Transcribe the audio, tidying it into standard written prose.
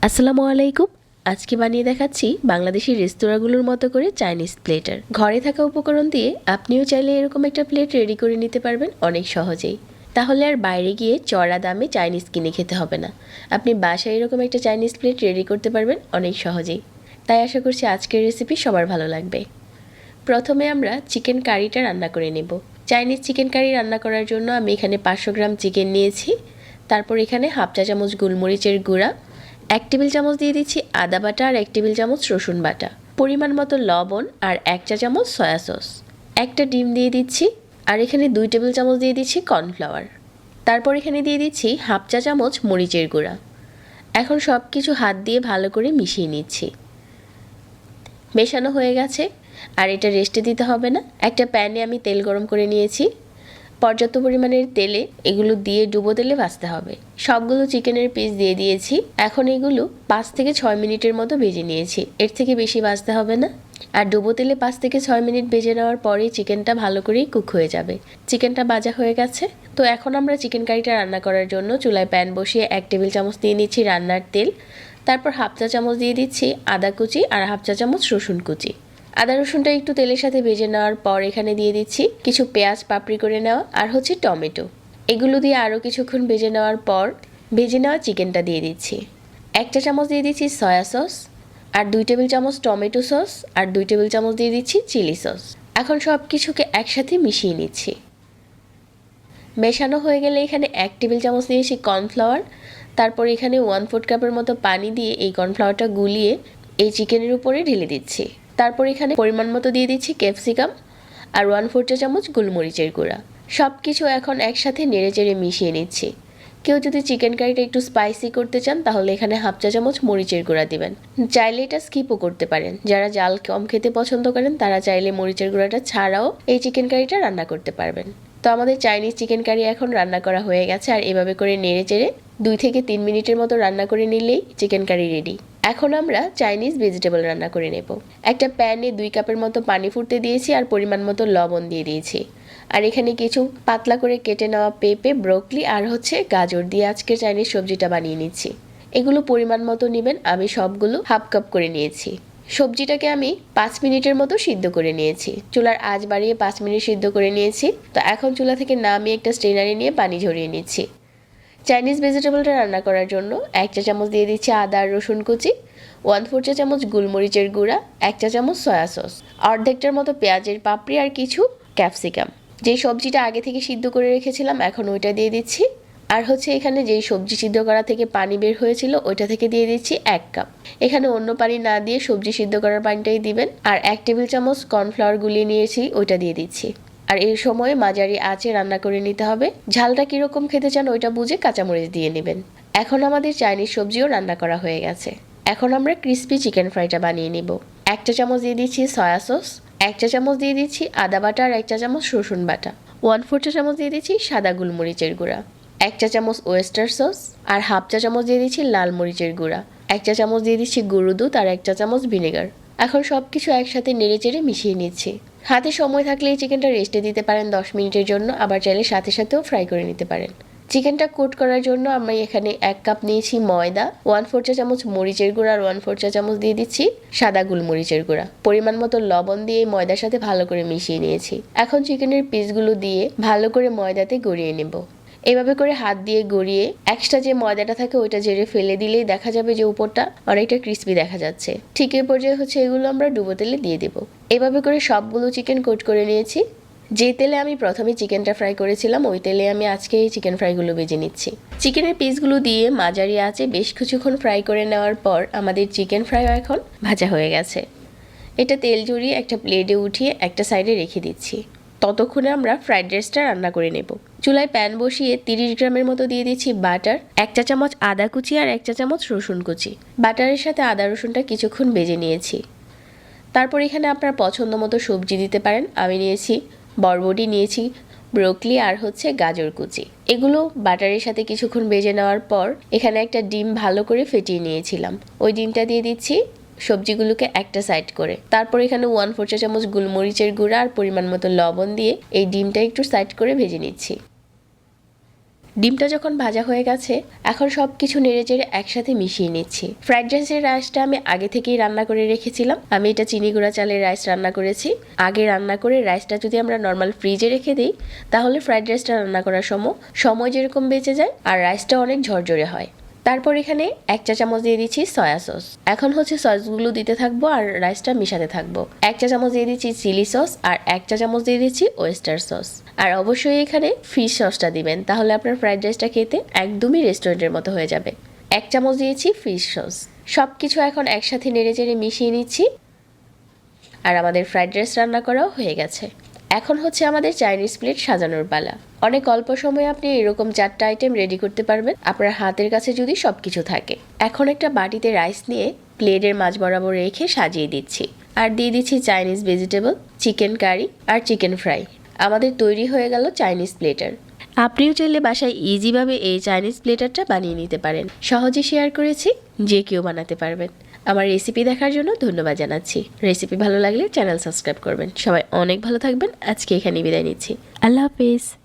আসসালামু আলাইকুম। আজকে বানিয়ে দেখাচ্ছি বাংলাদেশি রেস্তোরাঁগুলোর মতো করে চাইনিজ প্লেটার। ঘরে থাকা উপকরণ দিয়ে আপনিও চাইলে এরকম একটা প্লেট রেডি করে নিতে পারবেন অনেক সহজেই। তাহলে আর বাইরে গিয়ে চড়া দামে চাইনিজ কিনে খেতে হবে না। আপনি বাসায় এরকম একটা চাইনিজ প্লেট রেডি করতে পারবেন অনেক সহজেই। তাই আশা করছি আজকের রেসিপি সবার ভালো লাগবে। প্রথমে আমরা চিকেন কারিটা রান্না করে নেব। চাইনিজ চিকেন কারি রান্না করার জন্য আমি এখানে 500 গ্রাম চিকেন নিয়েছি। তারপর এখানে হাফ চা চামচ গোলমরিচের গুঁড়া, 1 টেবিল চামচ দিয়ে দিচ্ছি আদা বাটা আর 1 টেবিল চামচ রসুন বাটা, পরিমাণ মতো লবণ আর 1 চা চামচ সয়া সস, একটা ডিম দিয়ে দিচ্ছি আর এখানে 2 টেবিল চামচ দিয়ে দিচ্ছি কর্নফ্লাওয়ার। তারপর এখানে দিয়ে দিচ্ছি হাফ চা চামচ মরিচের গুঁড়া। এখন সব কিছু হাত দিয়ে ভালো করে মিশিয়ে নিচ্ছি। মেশানো হয়ে গেছে আর এটা রেস্টে দিতে হবে না। একটা প্যানে আমি তেল গরম করে নিয়েছি। পর্যাপ্ত পরিমাণের তেলে এগুলো দিয়ে ডুবো তেলে ভাজতে হবে। সবগুলো চিকেনের পিস দিয়ে দিয়েছি। এখন এগুলো 5 থেকে 6 মিনিটের মতো ভেজে নিয়েছি, এর থেকে বেশি ভাজতে হবে না। আর ডুবো তেলে 5 থেকে 6 মিনিট ভেজে নেওয়ার পরেই চিকেনটা ভালো করেই কুক হয়ে যাবে। চিকেনটা ভাজা হয়ে গেছে। তো এখন আমরা চিকেন কারিটা রান্না করার জন্য চুলায় প্যান বসিয়ে 1 টেবিল চামচ দিয়ে নিচ্ছি রান্নার তেল। তারপর হাফ চা চামচ দিয়ে দিচ্ছি আদা কুচি আর হাফ চা চামচ রসুন কুচি। আদা রসুনটা একটু তেলের সাথে ভেজে নেওয়ার পর এখানে দিয়ে দিচ্ছি কিছু পেঁয়াজ পাপড়ি করে নেওয়া আর হচ্ছে টমেটো। এগুলো দিয়ে আরও কিছুক্ষণ ভেজে নেওয়ার পর ভেজে নেওয়া চিকেনটা দিয়ে দিচ্ছি। 1 চা চামচ দিয়ে দিচ্ছি সয়া সস আর 2 টেবিল চামচ টমেটো সস আর 2 টেবিল চামচ দিয়ে দিচ্ছি চিলি সস। এখন সব কিছুকে একসাথে মিশিয়ে নিচ্ছি। মেশানো হয়ে গেলে এখানে 1 টেবিল চামচ দিয়েছি কর্নফ্লাওয়ার। তারপর এখানে 1/4 কাপের মতো পানি দিয়ে এই কর্নফ্লাওয়ারটা গুলিয়ে এই চিকেনের উপরে ঢেলে দিচ্ছি। তারপর এখানে পরিমাণ মতো দিয়ে দিচ্ছি ক্যাপসিকাম আর 1/4 চা চামচ গোলমরিচের গুঁড়া। সব কিছু এখন একসাথে নেড়েচেড়ে মিশিয়ে নিচ্ছি। কেউ যদি চিকেন কারিটা একটু স্পাইসি করতে চান তাহলে এখানে হাফ চা চামচ মরিচের গুঁড়া দিবেন। চাইলে এটা স্কিপও করতে পারেন। যারা জাল কম খেতে পছন্দ করেন তারা চাইলে মরিচের গুঁড়াটা ছাড়াও এই চিকেন কারিটা রান্না করতে পারবেন। তো আমাদের চাইনিজ চিকেন কারি এখন রান্না করা হয়ে গেছে আর এভাবে করে নেড়েচেড়ে 2 থেকে 3 মিনিটের মতো রান্না করে নিলেই চিকেন কারি রেডি। এখন আমরা চাইনিজ ভেজিটেবল রান্না করে নেব। একটা প্যানে 2 কাপের মতো পানি ফুটতে দিয়েছি আর পরিমাণ মতো লবণ দিয়ে দিয়েছি। আর এখানে কিছু পাতলা করে কেটে নেওয়া পেঁপে, ব্রোকলি আর হচ্ছে গাজর দিয়ে আজকে চাইনিজ সবজিটা বানিয়ে নিচ্ছি। এগুলো পরিমাণ মতো নেবেন। আমি সবগুলো হাফ কাপ করে নিয়েছি। সবজিটাকে আমি 5 মিনিটের মতো সিদ্ধ করে নিয়েছি। চুলার আঁচ বাড়িয়ে 5 মিনিট সিদ্ধ করে নিয়েছি। তো এখন চুলা থেকে নামিয়ে একটা স্ট্রেনারে নিয়ে পানি ঝরিয়ে নিচ্ছি। চাইনিজ ভেজিটেবলটা রান্না করার জন্য 1 চা চামচ দিয়ে দিচ্ছি আদা আর রসুন কুচি, 1/4 চা চামচ গোলমরিচের গুঁড়া, 1 চা চামচ সয়া সস, অর্ধেকটার মতো পেঁয়াজের পাপড়ি আর কিছু ক্যাপসিকাম। যেই সবজিটা আগে থেকে সিদ্ধ করে রেখেছিলাম এখন ওইটা দিয়ে দিচ্ছি। আর হচ্ছে এখানে যেই সবজি সিদ্ধ করা থেকে পানি বের হয়েছিল ওইটা থেকে দিয়ে দিচ্ছি 1 কাপ। এখানে অন্য পানি না দিয়ে সবজি সিদ্ধ করার পানিটাই দিবেন। আর 1 টেবিল চামচ কর্নফ্লাওয়ার গুলিয়ে নিয়েছি ওইটা দিয়ে দিচ্ছি। আর এই সময় মাঝারি আঁচে রান্না করে নিতে হবে। ঝালটা কীরকম খেতে চান ওইটা বুঝে কাঁচামরিচ দিয়ে নেবেন। এখন আমাদের চাইনিজ সবজিও রান্না করা হয়ে গেছে। এখন আমরা ক্রিস্পি চিকেন ফ্রাইটা বানিয়ে নিব। 1 চা চামচ দিয়ে দিচ্ছি সয়া সস, 1 চা চামচ দিয়ে দিচ্ছি আদা বাটা আর 1 চা চামচ রসুন বাটা, 1/4 চা চামচ দিয়ে দিচ্ছি সাদা গোলমরিচের গুঁড়া, 1 চা চামচ ওয়েস্টার সস আর হাফ চা চামচ দিয়ে দিচ্ছি লাল মরিচের গুঁড়া, 1 চা চামচ দিয়ে দিচ্ছি গুঁড়ো দুধ আর 1 চা চামচ ভিনেগার। এখন সব কিছু একসাথে নেড়েচেড়ে মিশিয়ে নিচ্ছি। হাতে সময় থাকলে এই চিকেনটা রেস্টে দিতে পারেন 10 মিনিটের জন্য, আবার চাইলে সাথে সাথেও ফ্রাই করে নিতে পারেন। চিকেনটা কোট করার জন্য আমি এখানে 1 কাপ নিয়েছি ময়দা, 1/4 চা চামচ মরিচের গুঁড়া আর 1/4 চা চামচ দিয়ে দিচ্ছি সাদা গোলমরিচের গুঁড়া। পরিমাণ মতো লবণ দিয়ে ময়দার সাথে ভালো করে মিশিয়ে নিয়েছি। এখন চিকেনের পিসগুলো দিয়ে ভালো করে ময়দাতে গড়িয়ে নেব। এভাবে করে হাত দিয়ে গড়িয়ে এক্সট্রা যে ময়দাটা থাকে ওইটা ঝেড়ে ফেলে দিলেই দেখা যাবে যে উপরটা অনেকটা ক্রিস্পি দেখা যাচ্ছে। ঠিক এই পর্যায়ে হচ্ছে এগুলো আমরা ডুবো তেলে দিয়ে দেব। এভাবে করে সবগুলো চিকেন কোট করে নিয়েছি। যে তেলে আমি প্রথমে চিকেনটা ফ্রাই করেছিলাম ওই তেলে আমি আজকে এই চিকেন ফ্রাইগুলো ভেজে নিচ্ছি। চিকেনের পিসগুলো দিয়ে মাঝারি আঁচে বেশ কিছুক্ষণ ফ্রাই করে নেওয়ার পর আমাদের চিকেন ফ্রাইও এখন ভাজা হয়ে গেছে। এটা তেল ঝরিয়ে একটা প্লেটে উঠিয়ে একটা সাইডে রেখে দিচ্ছি। ততক্ষণে আমরা ফ্রাইড রাইসটা রান্না করে নেব। চুলায় প্যান বসিয়ে 30 গ্রামের মতো দিয়ে দিচ্ছি বাটার, 1 চা চামচ আদা কুচি আর 1 চা চামচ রসুন কুচি। বাটারের সাথে আদা রসুনটা কিছুক্ষণ ভেজে নিয়েছি। তারপর এখানে আপনার পছন্দ মতো সবজি দিতে পারেন। আমি নিয়েছি বরবটি, নিয়েছি ব্রোকলি আর হচ্ছে গাজর কুচি। এগুলো বাটারের সাথে কিছুক্ষণ ভেজে নেওয়ার পর এখানে একটা ডিম ভালো করে ফেটিয়ে নিয়েছিলাম, ওই ডিমটা দিয়ে দিচ্ছি সবজিগুলোকে একটা সাইড করে। তারপর এখানে 1/4 চা চামচ গোলমরিচের গুঁড়া আর পরিমাণ মতো লবণ দিয়ে এই ডিমটা একটু সাইড করে ভেজে নিচ্ছি। ডিমটা যখন ভাজা হয়ে গেছে, এখন সব কিছু নেড়েচেড়ে একসাথে মিশিয়ে নিচ্ছি। ফ্রাইড রাইসের রাইসটা আমি আগে থেকেই রান্না করে রেখেছিলাম। আমি এটা চিনি গুঁড়া চালের রাইস রান্না করেছি। আগে রান্না করে রাইসটা যদি আমরা নর্মাল ফ্রিজে রেখে দিই, তাহলে ফ্রাইড রাইসটা রান্না করার সময় যেরকম বেঁচে যায় আর রাইসটা অনেক ঝরঝরে হয়। তারপর এখানে 1 চা চামচ দিয়ে দিচ্ছি সয়া সস। এখন হচ্ছে সসগুলো দিতে থাকবো আর রাইসটা মিশাতে থাকবো। 1 চা চামচ দিয়ে দিচ্ছি চিলি সস আর 1 চা চামচ দিয়ে দিচ্ছি ওয়েস্টার সস। আর অবশ্যই এখানে ফিশ সসটা দিবেন, তাহলে আপনার ফ্রাইড রাইসটা খেতে একদমই রেস্টুরেন্টের মতো হয়ে যাবে। 1 চামচ দিয়েছি ফিশ সস। সব কিছু এখন একসাথে নেড়েচেড়ে মিশিয়ে নিচ্ছি। আর আমাদের ফ্রাইড রাইস রান্না করাও হয়ে গেছে। এখন হচ্ছে আমাদের চাইনিজ প্লেট সাজানোর পালা। অনেক অল্প সময়ে আপনি এরকম 4টা আইটেম রেডি করতে পারবেন, আপনার হাতের কাছে যদি সবকিছু থাকে। এখন একটা বাটিতে রাইস নিয়ে প্লেটের মাঝ বরাবর রেখে সাজিয়ে দিচ্ছি। আর দিয়ে দিচ্ছি চাইনিজ ভেজিটেবল, চিকেন কারি আর চিকেন ফ্রাই। আমাদের তৈরি হয়ে গেল চাইনিজ প্লেটার। আপনিও চাইলে বাসায় ইজিভাবে এই চাইনিজ প্লেটারটা বানিয়ে নিতে পারেন। সহজে শেয়ার করেছি, যে কেউ বানাতে পারবেন। আমার রেসিপি দেখার জন্য ধন্যবাদ জানাচ্ছি। রেসিপি ভালো লাগলে চ্যানেল সাবস্ক্রাইব করবেন। সবাই অনেক ভালো থাকবেন। আজকে এখানে বিদায় নিচ্ছি। আল্লাহ হাফেজ।